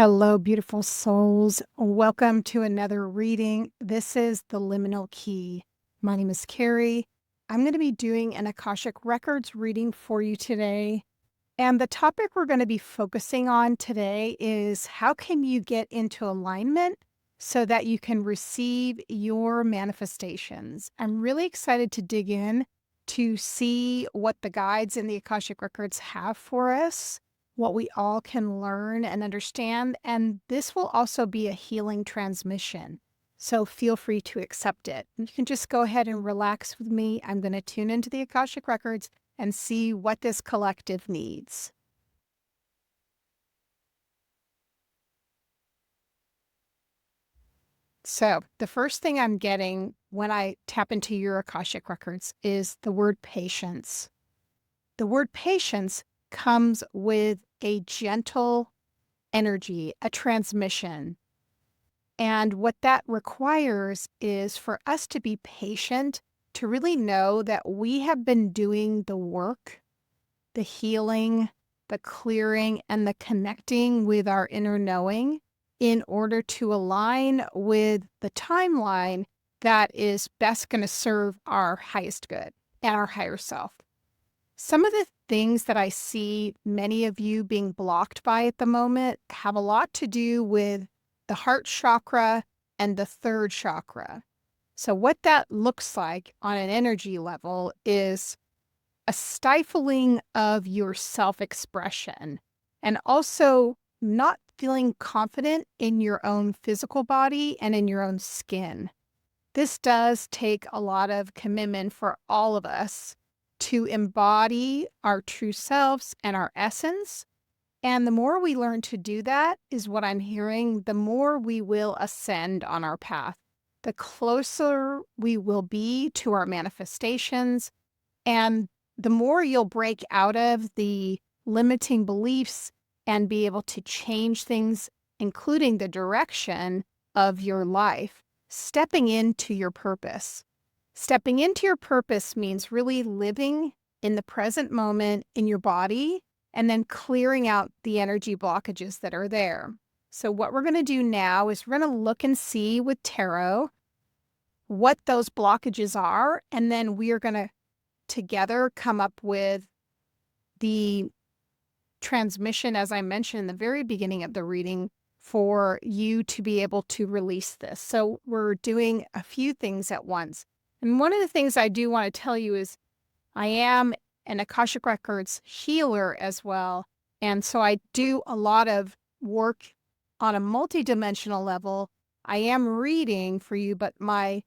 Hello, beautiful souls. Welcome to another reading. This is the Liminal Key. My name is Carrie. I'm going to be doing an Akashic Records reading for you today. And the topic we're going to be focusing on today is how can you get into alignment so that you can receive your manifestations. I'm really excited to dig in to see what the guides in the Akashic Records have for us, what we all can learn and understand, and this will also be a healing transmission. So feel free to accept it. You can just go ahead and relax with me. I'm going to tune into the Akashic Records and see what this collective needs. So the first thing I'm getting when I tap into your Akashic Records is the word patience. The word patience comes with a gentle energy, a transmission. And what that requires is for us to be patient, to really know that we have been doing the work, the healing, the clearing, and the connecting with our inner knowing in order to align with the timeline that is best going to serve our highest good and our higher self. Some of the things that I see many of you being blocked by at the moment have a lot to do with the heart chakra and the third chakra. So what that looks like on an energy level is a stifling of your self-expression and also not feeling confident in your own physical body and in your own skin. This does take a lot of commitment for all of us to embody our true selves and our essence. And the more we learn to do that is what I'm hearing, the more we will ascend on our path, the closer we will be to our manifestations, and the more you'll break out of the limiting beliefs and be able to change things, including the direction of your life, stepping into your purpose. Stepping into your purpose means really living in the present moment in your body and then clearing out the energy blockages that are there. So what we're going to do now is we're going to look and see with tarot what those blockages are, and then we are going to together come up with the transmission, as I mentioned in the very beginning of the reading, for you to be able to release this. So we're doing a few things at once. And one of the things I do want to tell you is I am an Akashic Records healer as well. And so I do a lot of work on a multidimensional level. I am reading for you, but my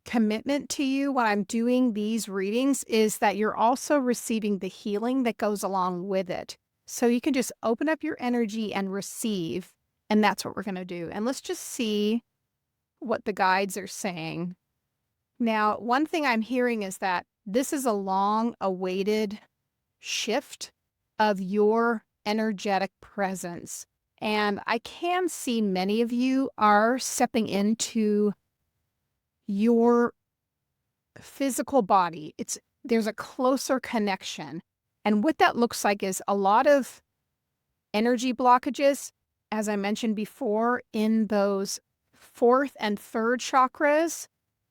commitment to you when I'm doing these readings is that you're also receiving the healing that goes along with it. So you can just open up your energy and receive. And that's what we're going to do. And let's just see what the guides are saying. Now, one thing I'm hearing is that this is a long-awaited shift of your energetic presence. And I can see many of you are stepping into your physical body. There's a closer connection. And what that looks like is a lot of energy blockages, as I mentioned before, in those fourth and third chakras.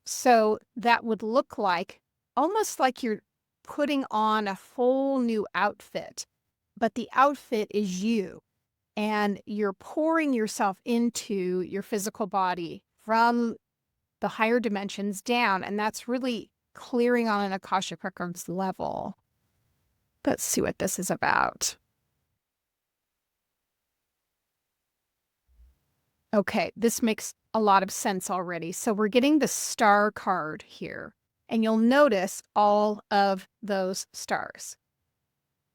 So that would look like almost like you're putting on a whole new outfit, but the outfit is you, and you're pouring yourself into your physical body from the higher dimensions down, and that's really clearing on an Akashic Records level. Let's see what this is about. Okay, this makes a lot of sense already. So we're getting the star card here, and you'll notice all of those stars.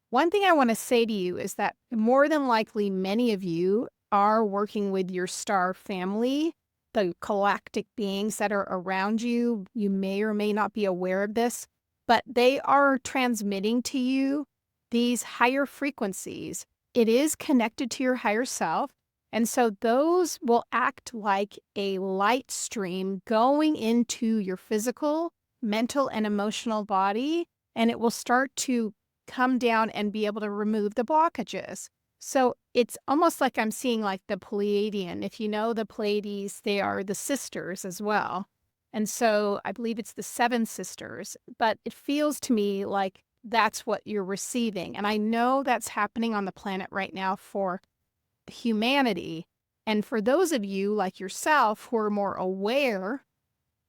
One thing I want to say to you is that more than likely many of you are working with your star family, the galactic beings that are around you. You may or may not be aware of this, but they are transmitting to you these higher frequencies. It is connected to your higher self. And so those will act like a light stream going into your physical, mental, and emotional body, and it will start to come down and be able to remove the blockages. So it's almost like I'm seeing like the Pleiadian. If you know the Pleiades, they are the sisters as well. And so I believe it's the seven sisters, but it feels to me like that's what you're receiving. And I know that's happening on the planet right now for humanity. And for those of you like yourself who are more aware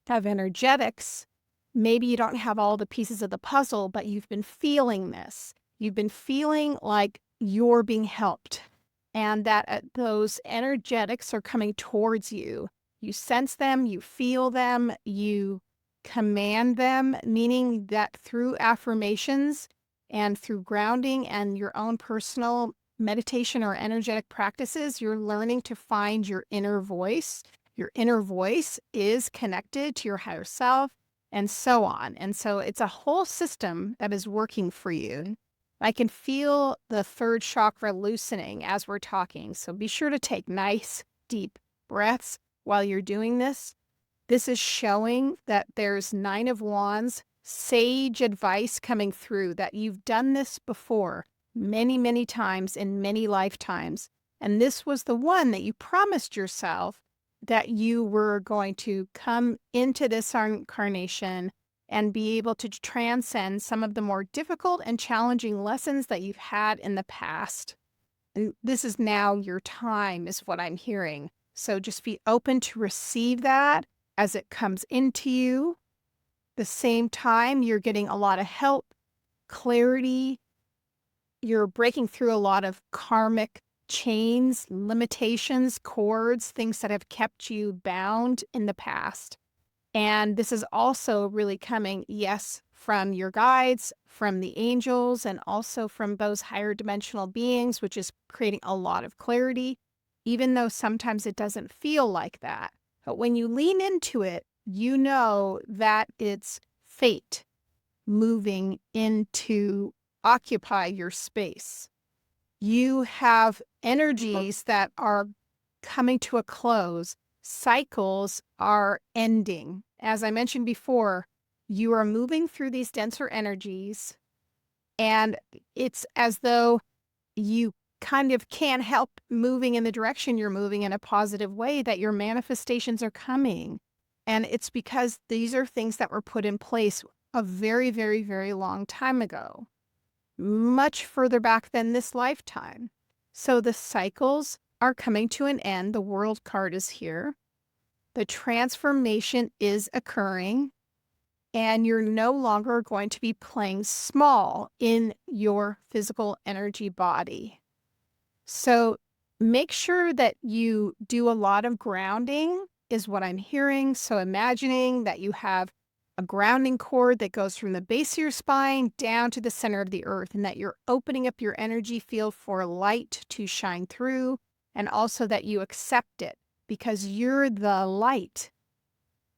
of energetics, maybe you don't have all the pieces of the puzzle, but you've been feeling this. You've been feeling like you're being helped and that those energetics are coming towards you. You sense them, you feel them, you command them, meaning that through affirmations and through grounding and your own personal meditation or energetic practices, you're learning to find your inner voice. Your inner voice is connected to your higher self, and so on. And so it's a whole system that is working for you. I can feel the third chakra loosening as we're talking. So be sure to take nice, deep breaths while you're doing this. This is showing that there's Nine of Wands, sage advice coming through, that you've done this before many, many times in many lifetimes. And this was the one that you promised yourself that you were going to come into this incarnation and be able to transcend some of the more difficult and challenging lessons that you've had in the past. And this is now your time, is what I'm hearing. So just be open to receive that as it comes into you. The same time, you're getting a lot of help, clarity. You're breaking through a lot of karmic chains, limitations, cords, things that have kept you bound in the past. And this is also really coming, yes, from your guides, from the angels, and also from those higher dimensional beings, which is creating a lot of clarity, even though sometimes it doesn't feel like that. But when you lean into it, you know that it's fate moving into occupy your space. You have energies that are coming to a close. Cycles are ending. As I mentioned before, you are moving through these denser energies, and it's as though you kind of can't help moving in the direction you're moving in a positive way, that your manifestations are coming. And it's because these are things that were put in place a very, very, very long time ago, much further back than this lifetime. So the cycles are coming to an end. The World card is here. The transformation is occurring, and you're no longer going to be playing small in your physical energy body. So make sure that you do a lot of grounding, is what I'm hearing. So imagining that you have a grounding cord that goes from the base of your spine down to the center of the earth, and that you're opening up your energy field for light to shine through, and also that you accept it because you're the light.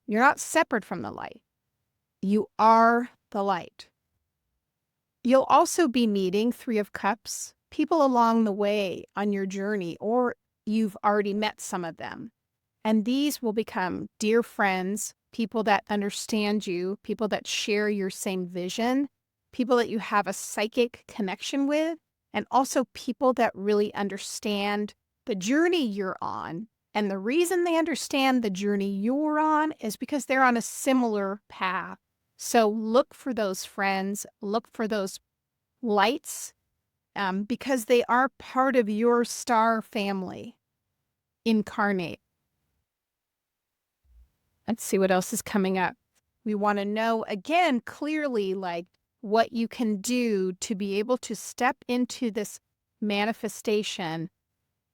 You're not separate from the light. You are the light. You'll also be meeting Three of Cups, people along the way on your journey, or you've already met some of them. And these will become dear friends, people that understand you, people that share your same vision, people that you have a psychic connection with, and also people that really understand the journey you're on. And the reason they understand the journey you're on is because they're on a similar path. So look for those friends, look for those lights, because they are part of your star family. Incarnate. Let's see what else is coming up. We want to know, again, clearly, like what you can do to be able to step into this manifestation.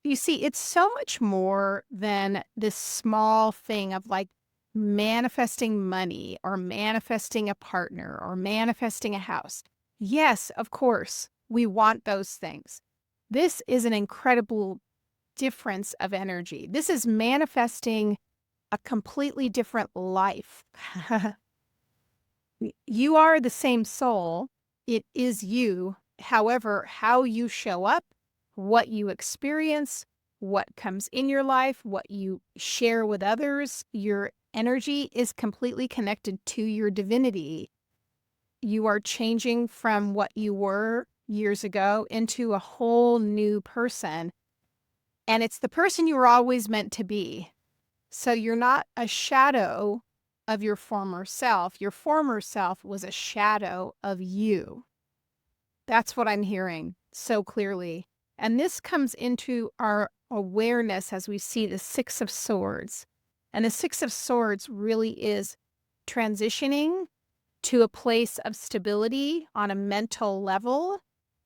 You see, it's so much more than this small thing of like manifesting money or manifesting a partner or manifesting a house. Yes, of course, we want those things. This is an incredible difference of energy. This is manifesting a completely different life. You are the same soul. It is you. However, how you show up, what you experience, what comes in your life, what you share with others, your energy is completely connected to your divinity. You are changing from what you were years ago into a whole new person. And it's the person you were always meant to be. So you're not a shadow of your former self. Your former self was a shadow of you. That's what I'm hearing so clearly. And this comes into our awareness as we see the Six of Swords. And the Six of Swords really is transitioning to a place of stability on a mental level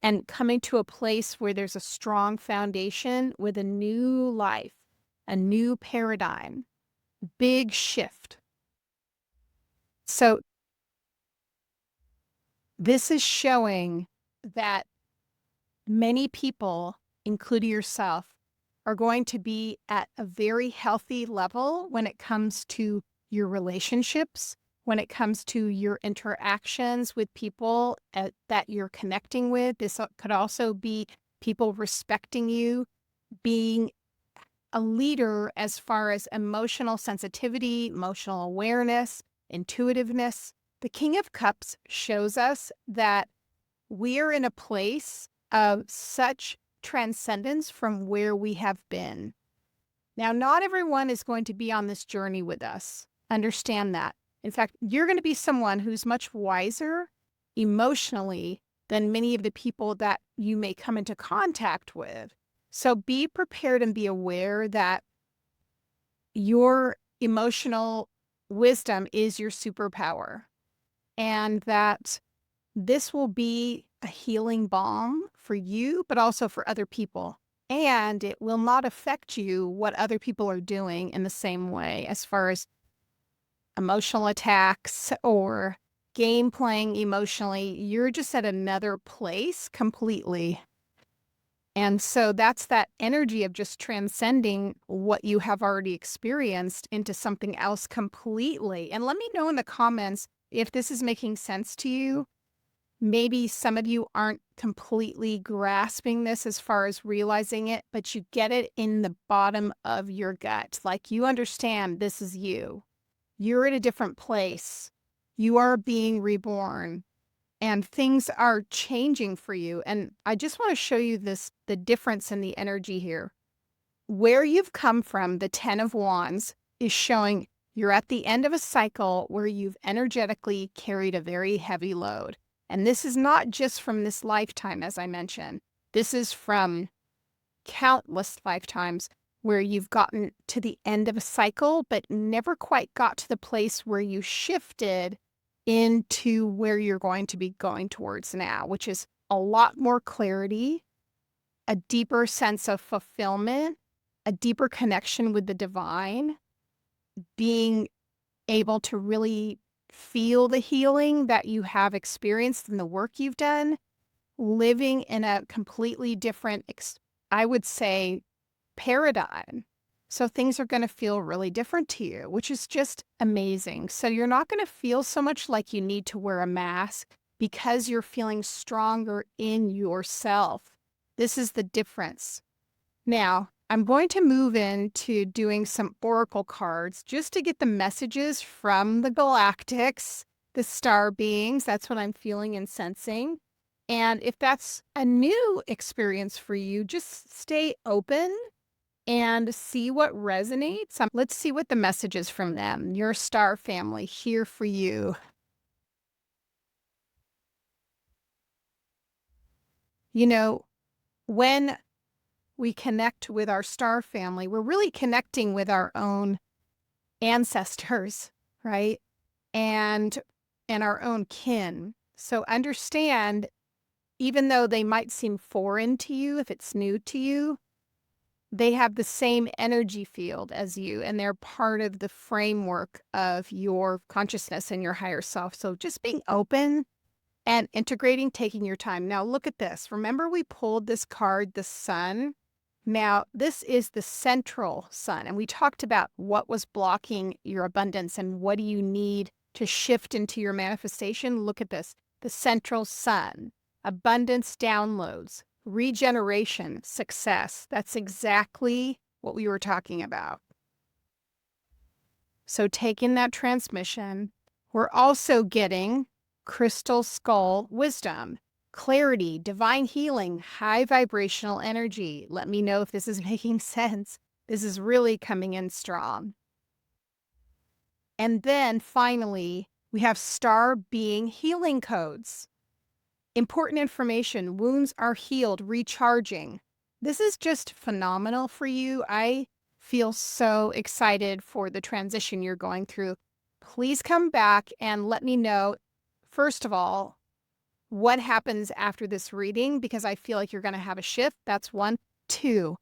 and coming to a place where there's a strong foundation with a new life, a new paradigm, big shift. So this is showing that many people, including yourself, are going to be at a very healthy level when it comes to your relationships, when it comes to your interactions with people that you're connecting with. This could also be people respecting you, being a leader as far as emotional sensitivity, emotional awareness, intuitiveness. The King of Cups shows us that we are in a place of such transcendence from where we have been. Now, not everyone is going to be on this journey with us. Understand that. In fact, you're going to be someone who's much wiser emotionally than many of the people that you may come into contact with. So be prepared and be aware that your emotional wisdom is your superpower, and that this will be a healing balm for you, but also for other people. And it will not affect you what other people are doing in the same way as far as emotional attacks or game playing emotionally. You're just at another place completely. And so that's that energy of just transcending what you have already experienced into something else completely. And let me know in the comments if this is making sense to you. Maybe some of you aren't completely grasping this as far as realizing it, but you get it in the bottom of your gut. Like you understand this is you. You're in a different place. You are being reborn. And things are changing for you. And I just want to show you the difference in the energy here. Where you've come from, the 10 of Wands, is showing you're at the end of a cycle where you've energetically carried a very heavy load. And this is not just from this lifetime, as I mentioned. This is from countless lifetimes where you've gotten to the end of a cycle, but never quite got to the place where you shifted into where you're going to be going towards now, which is a lot more clarity, a deeper sense of fulfillment, a deeper connection with the divine, being able to really feel the healing that you have experienced in the work you've done, living in a completely different, I would say, paradigm. So things are going to feel really different to you, which is just amazing. So you're not going to feel so much like you need to wear a mask because you're feeling stronger in yourself. This is the difference. Now, I'm going to move into doing some oracle cards just to get the messages from the galactics, the star beings. That's what I'm feeling and sensing. And if that's a new experience for you, just stay open and see what resonates. Let's see what the message is from them. Your star family here for you. You know, when we connect with our star family, we're really connecting with our own ancestors, right? And our own kin. So understand, even though they might seem foreign to you, if it's new to you, they have the same energy field as you, and they're part of the framework of your consciousness and your higher self. So just being open and integrating, taking your time. Now look at this. Remember we pulled this card, the sun? Now this is the central sun, and we talked about what was blocking your abundance and what do you need to shift into your manifestation. Look at this, the central sun, abundance downloads, regeneration, success. That's exactly what we were talking about. So taking that transmission, we're also getting crystal skull wisdom. clarity, divine healing, high vibrational energy. Let me know if this is making sense. This is really coming in strong. And then finally, we have star being healing codes. Important information, wounds are healed, recharging. This is just phenomenal for you. I feel so excited for the transition you're going through. Please come back and let me know, first of all, what happens after this reading, because I feel like you're going to have a shift. That's one. Two,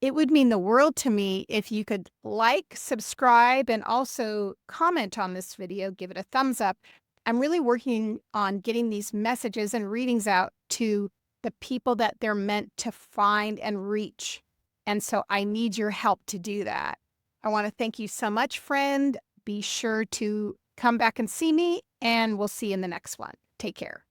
it would mean the world to me if you could like, subscribe, and also comment on this video, give it a thumbs up. I'm really working on getting these messages and readings out to the people that they're meant to find and reach. And so I need your help to do that. I want to thank you so much, friend. Be sure to come back and see me, and we'll see you in the next one. Take care.